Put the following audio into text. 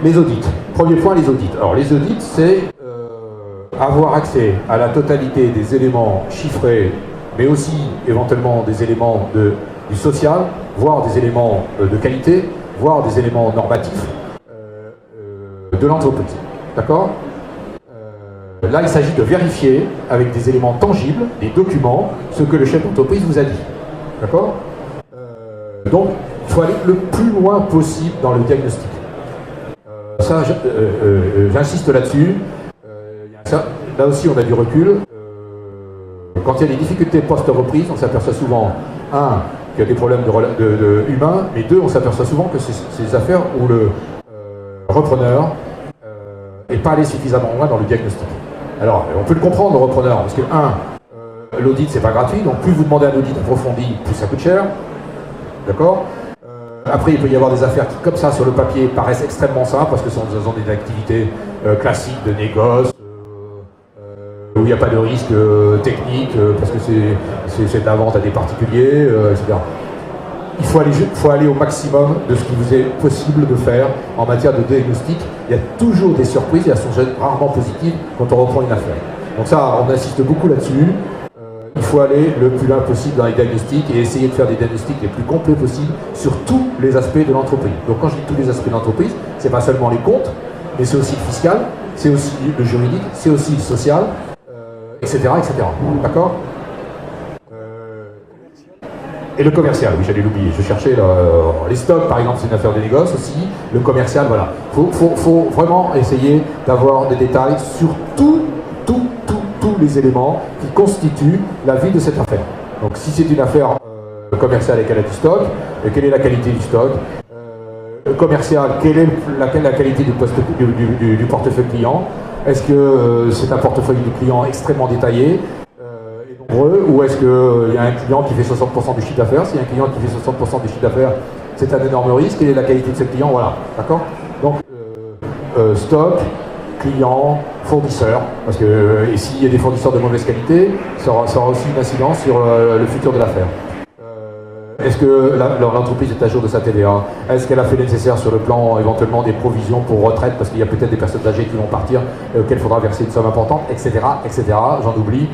les audits. Premier point, les audits. Alors les audits, c'est avoir accès à la totalité des éléments chiffrés, mais aussi éventuellement des éléments du social, voire des éléments de qualité, voire des éléments normatifs de l'entreprise. D'accord ? Là, il s'agit de vérifier avec des éléments tangibles, des documents, ce que le chef d'entreprise vous a dit. D'accord ? Donc, il faut aller le plus loin possible dans le diagnostic. Ça, j'insiste là-dessus. Là aussi, on a du recul. Quand il y a des difficultés post-reprise, on s'aperçoit souvent, un, qu'il y a des problèmes humains, mais deux, on s'aperçoit souvent que c'est des affaires où le repreneur n'est pas allé suffisamment loin dans le diagnostic. Alors, on peut le comprendre, le repreneur, parce que, l'audit, c'est pas gratuit, donc plus vous demandez un audit approfondi, plus ça coûte cher. D'accord ? Après, il peut y avoir des affaires qui, comme ça, sur le papier, paraissent extrêmement simples, parce que ce sont des activités classiques de négoce, où il n'y a pas de risque technique, parce que c'est de la vente à des particuliers, etc. Il faut aller au maximum de ce qui vous est possible de faire en matière de diagnostic. Il y a toujours des surprises, et elles sont rarement positives quand on reprend une affaire. Donc ça, on insiste beaucoup là-dessus. Il faut aller le plus loin possible dans les diagnostics et essayer de faire des diagnostics les plus complets possibles sur tous les aspects de l'entreprise. Donc quand je dis tous les aspects de l'entreprise, c'est pas seulement les comptes, mais c'est aussi le fiscal, c'est aussi le juridique, c'est aussi le social, etc., etc. D'accord ? Et le commercial, oui, j'allais l'oublier. Je cherchais les stocks, par exemple, c'est une affaire de négoce aussi. Le commercial, voilà. Faut vraiment essayer d'avoir des détails sur tous les éléments qui constituent la vie de cette affaire. Donc, si c'est une affaire commerciale et qu'elle a du stock, quelle est la qualité du stock ? Commercial, quelle est la qualité du portefeuille client ? Est-ce que c'est un portefeuille du client extrêmement détaillé ? Ou est-ce qu'il y a un client qui fait 60% du chiffre d'affaires ? S'il y a un client qui fait 60% du chiffre d'affaires, c'est un énorme risque. Quelle est la qualité de ce client ? Voilà, d'accord ? Donc, stock, client, fournisseur, parce que s'il y a des fournisseurs de mauvaise qualité, ça aura aussi une incidence sur le futur de l'affaire. Est-ce que l'entreprise est à jour de sa TVA ? Est-ce qu'elle a fait le nécessaire sur le plan éventuellement des provisions pour retraite, parce qu'il y a peut-être des personnes âgées qui vont partir, auxquelles il faudra verser une somme importante, etc., etc. J'en oublie.